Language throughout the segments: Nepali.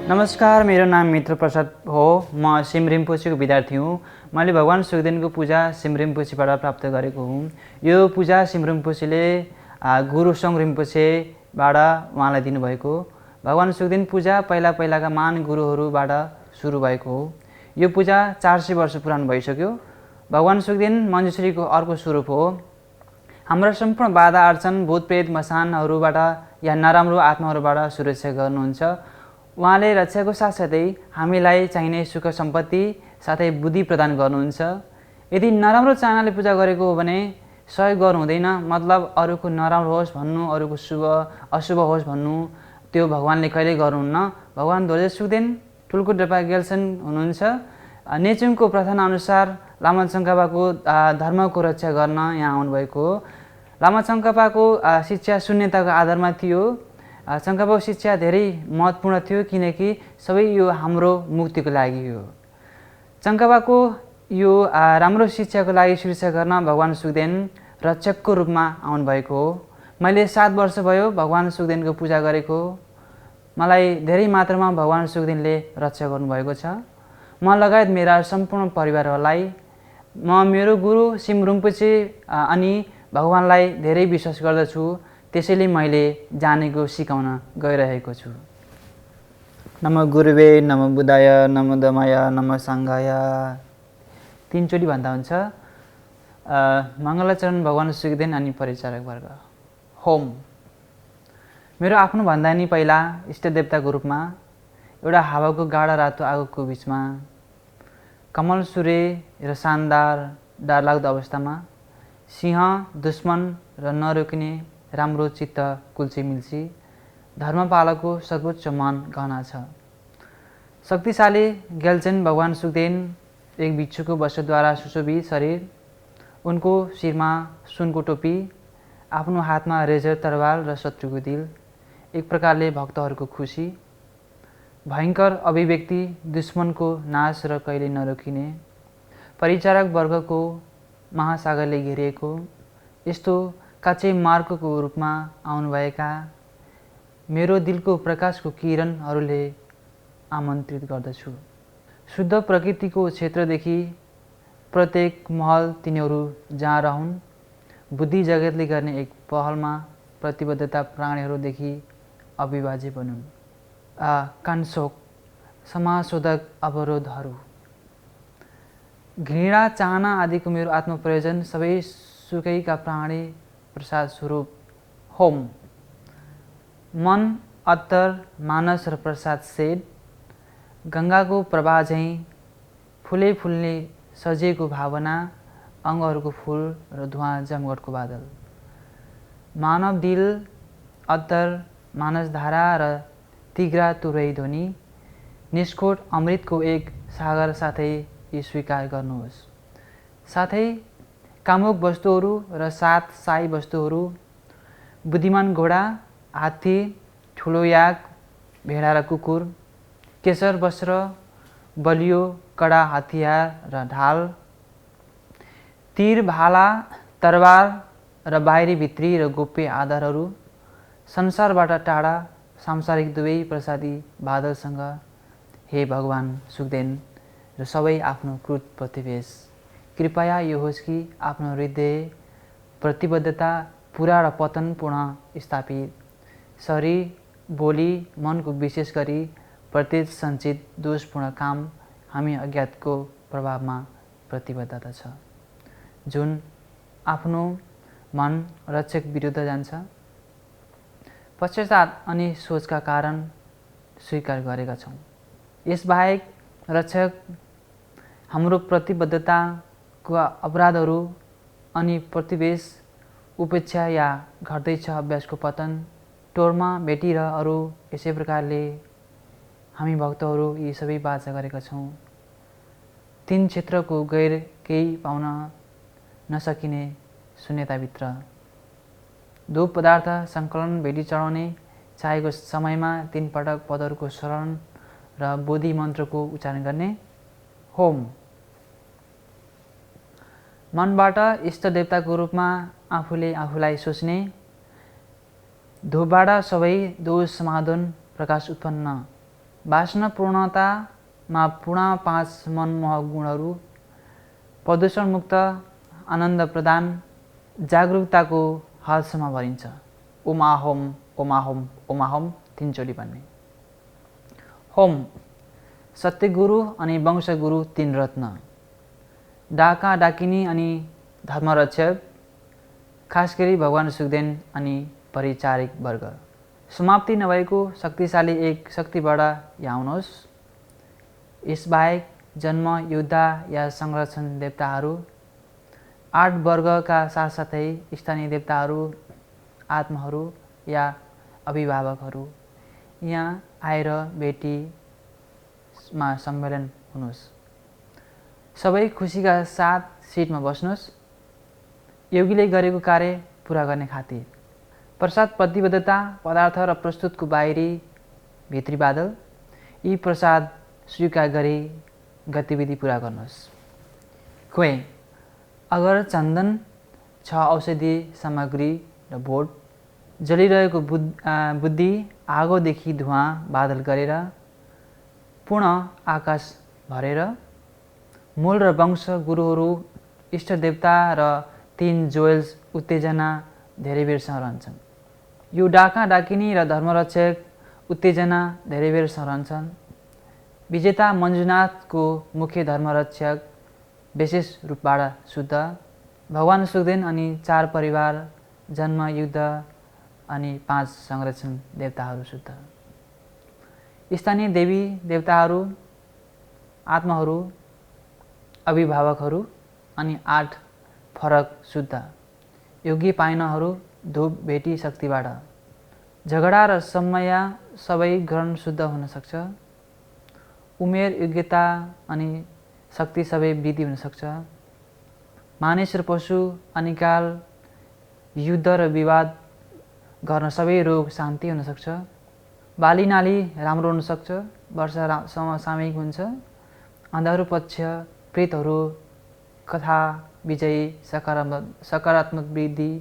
नमस्कार, मेरो नाम मित्र प्रसाद हो। म सिम रिम्पोछीको विद्यार्थी हुँ। मैले भगवान सुखदेवको पूजा सिम रिम्पोछीबाट प्राप्त गरेको हुँ। यो पूजा सिम रिम्पोछीले गुरु सोङ रिम्पोछेबाट उहाँलाई दिनुभएको। भगवान सुखदेव पूजा पहिलाका महान गुरुहरूबाट सुरु भएको हो। यो पूजा 400 वर्ष पुरानो भइसक्यो। भगवान सुखदेव मञ्जुश्रीको अर्को स्वरूप हो। हाम्रो सम्पूर्ण बाधा अर्चन भूत प्रेत मसानहरूबाट या नराम्रो आत्माहरूबाट सुरक्षा गर्नुहुन्छ। उहाँले रक्षाको साथसाथै हामीलाई चाहिने सुख सम्पत्ति साथै बुद्धि प्रदान गर्नुहुन्छ। यदि नराम्रो चाहनाले पूजा गरेको हो भने सहयोग गर्नु हुँदैन। मतलब अरूको नराम्रो होस् भन्नु, अरूको शुभ अशुभ होस् भन्नु, त्यो भगवानले कहिल्यै गर्नुहुन्न। भगवान ध्वज सुखदेव ठुल्को डपा गेल्छन् हुनुहुन्छ। नेचुङको प्रथाना अनुसार लामा चङ्कापाको धर्मको रक्षा गर्न यहाँ आउनुभएको हो। लामा चङ्कापाको शिक्षा शून्यताको आधारमा थियो। चङ्कापाको शिक्षा धेरै महत्त्वपूर्ण थियो किनकि सबै यो हाम्रो मुक्तिको लागि हो। चङ्कापाको यो राम्रो शिक्षाको लागि सुरक्षा गर्न भगवान सुखदेव रक्षकको रूपमा आउनुभएको हो। मैले 7 वर्ष भयो भगवान सुखदेवको पूजा गरेको। मलाई धेरै मात्रामा भगवान सुखदेवले रक्षा गर्नुभएको छ। म लगायत मेरा सम्पूर्ण परिवारहरूलाई म मेरो गुरु सिम रिम्पोछे अनि भगवानलाई धेरै विश्वास गर्दछु। त्यसैले मैले जानेको सिकाउन गइरहेको छु। नमो गुरुवे, नमो बुद्धाय, नमो धम्माय, नमो सङ्घाय 3 चोटि भन्दा हुन्छ। मङ्गलाचरण भगवान सुखदेव अनि परिचारक वर्ग। होम। मेरो आफ्नो भन्दा नि पहिला इष्ट देवताको रूपमा एउटा हावाको गाढा रातो आगोको बिचमा कमल सूर्य र शानदार डरलाग्दो अवस्थामा सिंह दुश्मन र नरोकिने राम्रो चित्त कुल्ची मिल्ची धर्मपालको सर्वोच्च मान गहना छ। शक्तिशाली गेल्छन् भगवान सुखदेव एक बिच्छुको वस्त्रद्वारा सुशोभित शरीर, उनको शिरमा सुनको टोपी, आफ्नो हातमा रेजर तरवार र शत्रुको दिल, एक प्रकारले भक्तहरूको खुसी, भयङ्कर अभिव्यक्ति, दुश्मनको नाश र कहिले नरोकिने, परिचारक वर्गको महासागरले घेरिएको यस्तो काँचै मार्गको रूपमा आउनुभएका मेरो दिलको प्रकाशको किरणहरूले आमन्त्रित गर्दछु। शुद्ध प्रकृतिको क्षेत्रदेखि प्रत्येक महल तिनीहरू जहाँ रहन्, बुद्धि जगतले गर्ने एक पहलमा प्रतिबद्धता प्राणीहरूदेखि अविभाज्य बनुन्। कान्छोक समाशोधक अवरोधहरू, घृणा चाहना आदिको मेरो आत्मप्रयोजन सबै सुकैका प्राणी प्रसाद स्वरूप होम। मन, अत्तर, मानस र प्रसाद सेड गङ्गाको प्रवाह झैँ फुले फुल्ने सजिएको भावना, अङ्गहरूको फुल र धुवाँ जमघटको बादल। मानव दिल, अत्तर, मानसधारा र तिग्रा तुरै ध्वनि, निष्कोट अमृतको एक सागर साथै यी स्वीकार गर्नुहोस्। साथै कामुक वस्तुहरू र 7 साई वस्तुहरू, बुद्धिमान घोडा, हात्ती, ठुलो याक, भेडा र कुकुर, केशर वस्त्र, बलियो कडा हतियार र ढाल, तीर भाला तरवार र बाहिरी भित्री र गोप्य आधारहरू, संसारबाट टाढा सांसारिक दुवै प्रसादी बादलसँग हे भगवान सुखदेव र सबै आफ्नो कृत प्रतिवेश, कृपया यो होस् कि आफ्नो हृदय प्रतिबद्धता पुरा र पतन पुनः स्थापित, शरीर, बोली, मनको विशेष गरी प्रत्येक सञ्चित दोषपूर्ण काम हामी अज्ञातको प्रभावमा प्रतिबद्धता छ, जुन आफ्नो मन रक्षक विरुद्ध जान्छ, पश्चाताप अनि सोचका कारण स्वीकार गरेका छौँ। यसबाहेक रक्षक हाम्रो प्रतिबद्धताको अपराधहरू अनि प्रतिवेश, उपेक्षा या घट्दैछ अभ्यासको पतन, टोरमा भेटी र अरू यसै प्रकारले हामी भक्तहरू यी सबै बाचा गरेका छौँ। 3 क्षेत्रको गैर केही पाउन नसकिने शून्यताभित्र, दो पदार्थ सङ्कलन भेटी चढाउने चाहेको समयमा 3 पटक पदहरूको स्मरण र बोधि मन्त्रको उच्चारण गर्ने। होम। मनबाट इष्ट देवताको रूपमा आफूले आफूलाई सोच्ने, धूपबाट सबै दोष समाधान प्रकाश उत्पन्न वासनापूर्णतामा पूर्ण 5 मनमोहक गुणहरू, प्रदूषणमुक्त, आनन्द प्रदान, जागरुकताको हदसम्म भरिन्छ। ओम आहोम ओम आहोम ओम आहोम 3 चोटि भन्ने। होम सत्यगुरु अनि वंशगुरु 3 रत्न, डाका डाकिनी अनि धर्मरक्षक, खास गरी भगवान सुखदेन अनि परिचारिक वर्ग। समाप्ति नभएको शक्तिशाली एक शक्तिबाट यहाँ आउनुहोस्। यसबाहेक जन्म, युद्ध या संरक्षण देवताहरू, 8 वर्गका साथसाथै स्थानीय देवताहरू, आत्माहरू या अभिभावकहरू यहाँ आएर भेटीमा सम्मेलन हुनुहोस्। सबै खुसीका साथ सिटमा बस्नुहोस्। योगीले गरेको कार्य पुरा गर्ने खातिर। प्रसाद प्रतिबद्धता, पदार्थ र प्रस्तुतको बाहिरी भित्री बादल, यी प्रसाद स्वीकार गरी गतिविधि पुरा गर्नुहोस्। क्वे अगर चन्दन छ, औषधि सामग्री र बोट, जलिरहेको बुद्धि आगोदेखि धुवाँ बादल गरेर पूर्ण आकाश भरेर, मूल र वंश गुरुहरू, इष्ट देवता र 3 जोएल्स उत्तेजना धेरै बेरसम्म रहन्छन्। यो डाका डाकिनी र धर्मरक्षक उत्तेजना धेरै बेरसम्म रहन्छन्। विजेता मञ्जुनाथको मुख्य धर्मरक्षक विशेष रूपबाट शुद्ध, भगवान सुखदेन अनि 4 परिवार, जन्म, युद्ध अनि 5 संरक्षण देवताहरू शुद्ध। स्थानीय देवी देवताहरू, आत्माहरू, अभिभावकहरू अनि 8 फरक शुद्ध। योगी पाइनहरू धूप भेटी शक्तिबाट। झगडा र समय सबै ग्रहण शुद्ध हुन सक्छ। उमेर, योग्यता अनि शक्ति सबै वृद्धि हुन सक्छ। मानिस र पशु, अनिकाल, युद्ध र विवाद गर्न सबै रोग शान्ति हुन सक्छ। बाली नाली राम्रो हुन सक्छ। वर्षा समसामयिक हुन्छ। अन्धारो पक्ष, प्रेतहरू, कथा विजयी, सकारात्मक वृद्धि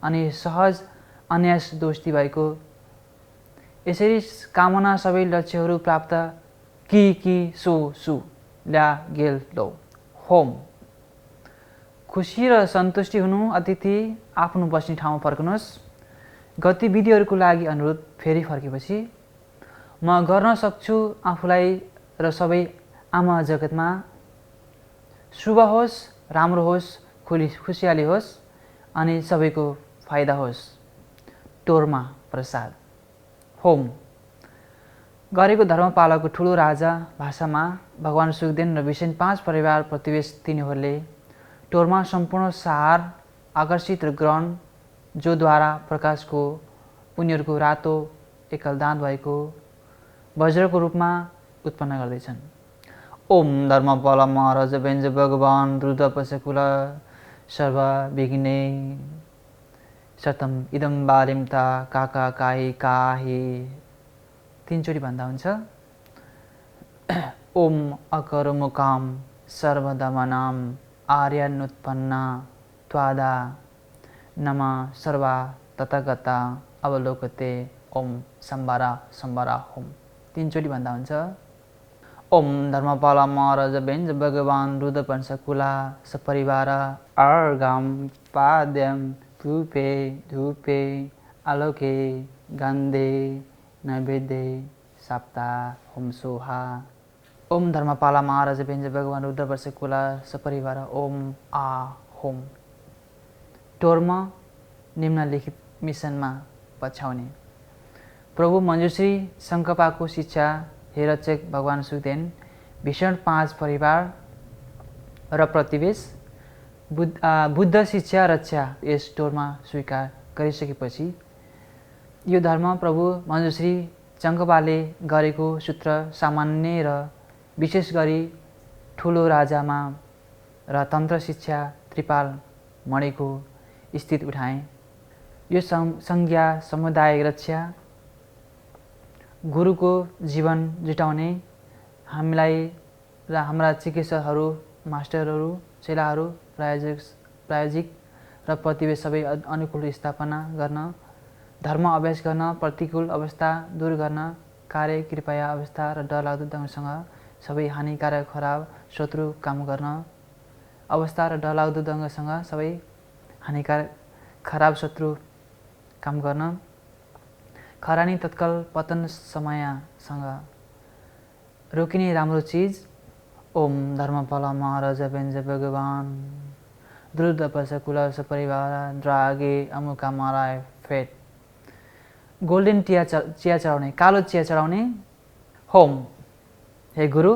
अनि सहज अन्यास दोस्ती भएको। यसरी कामना सबै लक्ष्यहरू प्राप्त कि सो सु ल्या गेल लो। होम खुसी र सन्तुष्टि हुनु। अतिथि आफ्नो बस्ने ठाउँमा फर्कनुहोस्। गतिविधिहरूको लागि अनुरोध फेरि फर्केपछि म गर्न सक्छु आफूलाई र सबै आमा जगतमा शुभ होस्, राम्रो होस्, खुसियाली होस् अनि सबैको फाइदा होस्। टोरमा प्रसाद। होम गरेको धर्मपालको ठुलो राजा भाषामा भगवान सुखदेन र विषण 5 परिवार प्रतिवेश तिनीहरूले टोरमा सम्पूर्ण सहार आकर्षित र ग्रहण, जोद्वारा प्रकाशको उनीहरूको रातो एकलदान भएको वज्रको रूपमा उत्पन्न गर्दैछन्। ओम धर्मपाल महाराज व्यञ्ज भगवान रुद्र पशकुल सर्व विघ्ने सतम इदम बालिम ता काका काही काहे 3 चोटि भन्दा हुन्छ। ओम अकर मुकाम सर्वदमनाम आर्यनुत्पन्ना त्वादा नम सर्वा तथागता अवलोकते ओम सम्बारा सम्बारा होम 3 चोटि भन्दा हुन्छ। ओम धर्मपाल महाराज व्यञ्ज भगवान रुद्र पंचकुला सपरिवार अर्घम पाद्यम धूपे धूपे आलोके गन्धे नैवेद्ये सप्ता होम सोहा। ओम धर्मपाल महाराज व्यञ्ज भगवान रुद्र पंचकुला सपरिवार ओम आ होम। टोरमा निम्नलिखित मिसनमा पछ्याउने। प्रभु मञ्जुश्री शङ्कपाको शिक्षा, हेरचेक भगवान सुखदेन, भीषण 5 परिवार र प्रतिवेश, बुद्ध शिक्षा रक्षा यस टोरमा स्वीकार गरिसकेपछि यो धर्म प्रभु मञ्जुश्री चङ्कपाले गरेको सूत्र सामान्य र विशेष गरी ठुलो राजामा र तन्त्र शिक्षा त्रिपाल मणिको स्थित उठाए। यो संज्ञा समुदाय रक्षा, गुरुको जीवन जुटाउने, हामीलाई र हाम्रा चिकित्सकहरू, मास्टरहरू, चेलाहरू, प्रायोजिक र प्रतिवेश सबै अनुकूल स्थापना गर्न, धर्म अभ्यास गर्न, प्रतिकूल अवस्था दूर गर्न कार्य, कृपया अवस्था र डरलाग्दो ढङ्गसँग सबै हानिकारक खराब शत्रु काम गर्न, अवस्था र डरलाग्दो ढङ्गसँग सबै हानिकारक खराब शत्रु काम गर्न, खरानी तत्काल पतन समयसँग रोकिने राम्रो चिज। ओम धर्मपाल महाराज व्यञ्ज भगवान द्रुत पश कुल सपरिवार द्रागे अमुका माराय फेट। गोल्डन चिया चढाउने, कालो चिया चढाउने। होम, हे गुरु,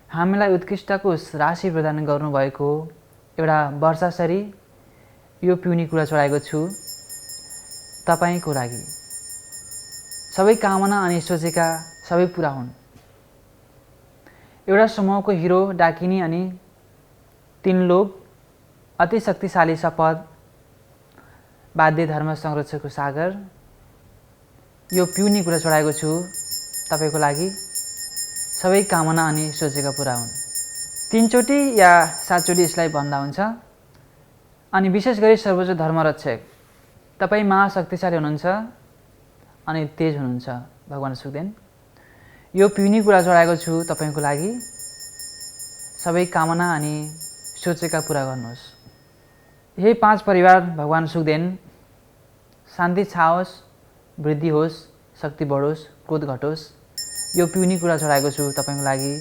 हामीलाई उत्कृष्टको राशि प्रदान गर्नुभएको एउटा वर्षासरी यो पिउने कुरा चढाएको छु तपाईँको लागि। सबै कामना अनि सोचेका सबै पुरा हुन्। एउटा समूहको हिरो डाकिनी अनि 3 लोग, अति शक्तिशाली शपथ, बाध्य धर्म संरक्षकको सागर, यो पिउने कुरा चढाएको छु तपाईँको लागि। सबै कामना अनि सोचेका पुरा हुन्। 3 चोटि या 7 चोटि यसलाई भन्दा हुन्छ। अनि विशेष गरी सर्वोच्च धर्मरक्षक, तपाईँ महाशक्तिशाली हुनुहुन्छ अनि तेज हुनुहुन्छ भगवान सुखदेन। यो पिउने कुरा चढाएको छु तपाईँको लागि। सबै कामना अनि सोचेका पुरा गर्नुहोस्। हे 5 परिवार भगवान सुखदेन, शान्ति छाओस्, वृद्धि होस्, शक्ति बढोस्, क्रोध घटोस्। यो पिउने कुरा चढाएको छु तपाईँको लागि।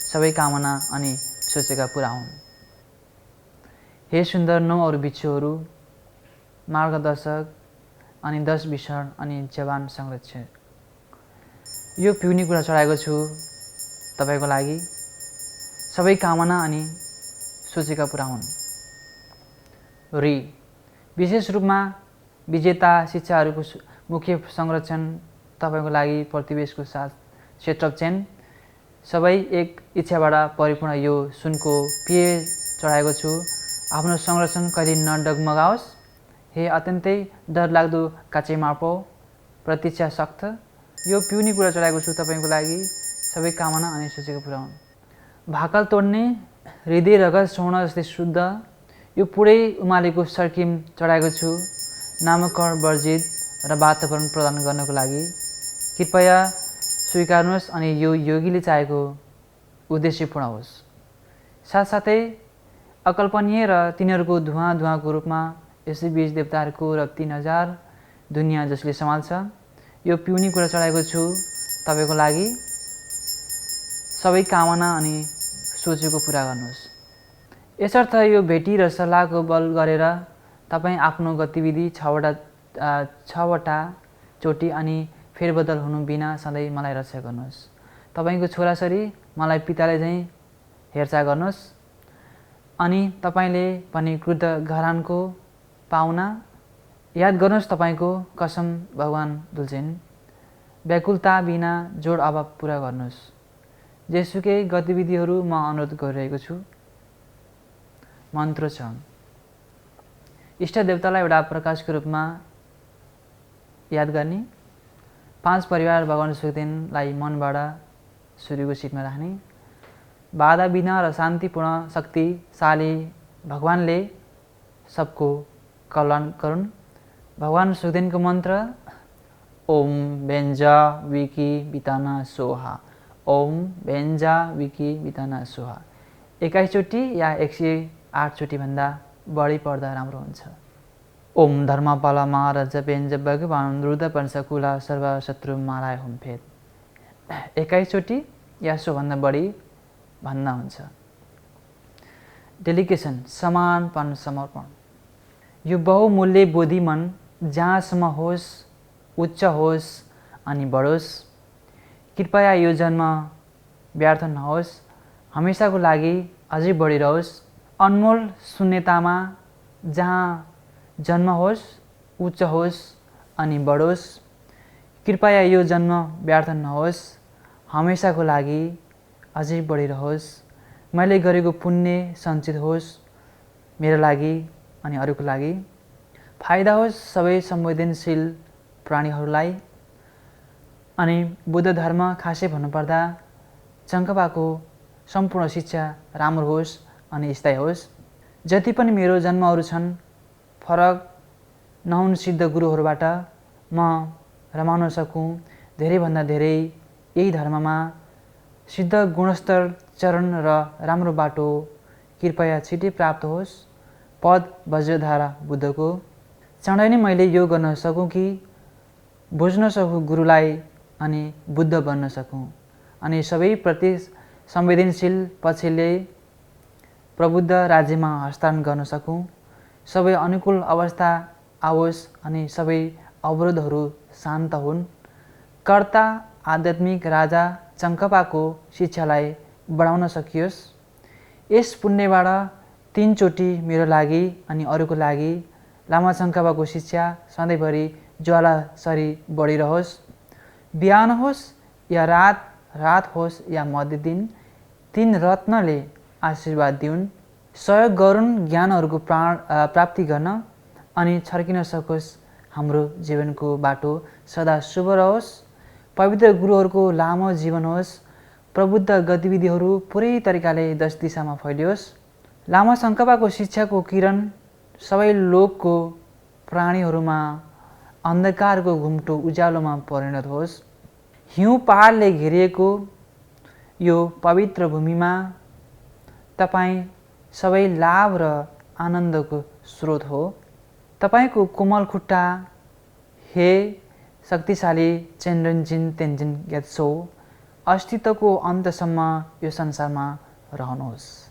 सबै कामना अनि सोचेका पुरा हुन्। हे सुन्दर 9 अरू बिच्छुहरू, मार्गदर्शक अनि 10 विषण अनि जवान संरक्षक, यो पिउने कुरा चढाएको छु तपाईँको लागि। सबै कामना अनि सोचेका पुरा हुन्। री, विशेष रूपमा विजेता शिक्षाहरूको मुख्य संरक्षण तपाईँको लागि प्रतिवेशको साथ सेटअप चेन, सबै एक इच्छाबाट परिपूर्ण यो सुनको पेय चढाएको छु। आफ्नो संरक्षण कहिले नडगमगाओस्। हे अत्यन्तै डरलाग्दो काचे मार्पो, प्रतीक्षा सख्त, यो पिउने कुरा चढाएको छु तपाईँको लागि। सबै कामना अनि सोचेको पुरा हुन्। भाकल तोड्ने, हृदय रगत स्वर्ण जस्तै शुद्ध, यो पुरै उमालेको सर्किम चढाएको छु नामकरण वर्जित र वातावरण प्रदान गर्नको लागि। कृपया स्वीकार्नुहोस् अनि यो योगीले चाहेको उद्देश्य पूर्ण होस्। साथसाथै अकल्पनीय र तिनीहरूको धुवाँको रूपमा यसै बीज देवताहरूको र 3000 दुनियाँ जसले सम्हाल्छ, यो पिउने कुरा चढाएको छु तपाईँको लागि। सबै कामना अनि सोचेको पुरा गर्नुहोस्। यसर्थ यो भेटी र सल्लाहको बल गरेर तपाईँ आफ्नो गतिविधि 6वटा चोटि अनि फेरबदल हुनु बिना सधैँ मलाई रक्षा गर्नुहोस्। तपाईँको छोराछोरी मलाई पिताले झैँ हेरचाह गर्नुहोस्। अनि तपाईँले पनि क्रुद्ध घरानको पाहुना याद गर्नुहोस्। तपाईँको कसम भगवान दुल्छेन, व्याकुलता बिना जोड अभाव पुरा गर्नुहोस्। जेसुकै गतिविधिहरू म अनुरोध गरिरहेको छु। मन्त्र छ, इष्ट देवतालाई एउटा प्रकाशको रूपमा याद गर्ने। 5 परिवार भगवान सुखदेनलाई मनबाट सूर्यको सिटमा राख्ने। बाधा बिना र शान्तिपूर्ण शक्तिशाली भगवानले सबको कल्याण गरून्। भगवान सुखदेनको मन्त्र ओम व्यञ्जा विकी बिताना सोहा, ओम व्यञ्जा विकी बिताना सोहा 21 चोटि या 108 चोटि भन्दा बढी पढ्दा राम्रो हुन्छ। ओम धर्मपाल महाराज व्यञ्ज भगवान द्रुत पंचकुला सर्व शत्रु माराय हुम फेद 21 चोटि या सोभन्दा बढी भन्दा हुन्छ। डेलिकेसन, समानपन, समर्पण, यो बहुमूल्य बोधि मन जहाँसम्म होस्, उच्च होस् अनि बढोस्। कृपया यो जन्म व्यर्थ नहोस्, हमेसाको लागि अझै बढिरहोस्। अनमोल शून्यतामा जहाँ जन्म होस्, उच्च होस् अनि बढोस्। कृपया यो जन्म व्यर्थ नहोस्, हमेसाको लागि अझै बढिरहोस्। मैले गरेको पुण्य सञ्चित होस् मेरो लागि अनि अरूको लागि। फाइदा होस् सबै संवेदनशील प्राणीहरूलाई। अनि बुद्ध धर्म खासै भन्नुपर्दा चङ्कपाको सम्पूर्ण शिक्षा राम्रो होस् अनि स्थायी होस्। जति पनि मेरो जन्महरू छन्, फरक नहुन सिद्ध गुरुहरूबाट म रमाउन सकूँ, धेरैभन्दा धेरै यही धर्ममा सिद्ध गुणस्तर चरण र राम्रो बाटो कृपया छिटै प्राप्त होस्। पद वज्रधारा बुद्धको। चाँडै नै मैले यो गर्न सकूँ कि बुझ्न सकूँ गुरुलाई अनि बुद्ध बन्न सकूँ अनि सबै प्रति संवेदनशील पक्षले प्रबुद्ध राज्यमा हस्तान्तरण गर्न सकूँ। सबै अनुकूल अवस्था आओस् अनि सबै अवरोधहरू शान्त हुन्। कर्ता आध्यात्मिक राजा चङ्कपाको शिक्षालाई बढाउन सकियोस्। यस पुण्यबाट 3 चोटि मेरो लागि अनि अरूको लागि लामा चङ्कपाको शिक्षा सधैँभरि ज्वालासरी बढिरहोस्। बिहान होस् या रात होस् या मध्य दिन, 3 रत्नले आशीर्वाद दिउन्। सहयोग गरून् ज्ञानहरूको प्राप्ति गर्न अनि छर्किन सकोस्। हाम्रो जीवनको बाटो सदा शुभ रहोस्। पवित्र गुरुहरूको लामो जीवन होस्। प्रबुद्ध गतिविधिहरू पुरै तरिकाले 10 दिशामा फैलियोस्। लामा शङ्कपाको शिक्षाको किरण सबै लोकको प्राणीहरूमा अन्धकारको घुम्टो उज्यालोमा परिणत होस्। हिउँ पहाडले घेरिएको यो पवित्र भूमिमा तपाईँ सबै लाभ र आनन्दको स्रोत हो। तपाईको कोमल खुट्टा हे शक्तिशाली चेन्ड्रेन्जिन तेन्जिन ग्यात्सो अस्तित्वको अन्तसम्म यो संसारमा रहनुहोस्।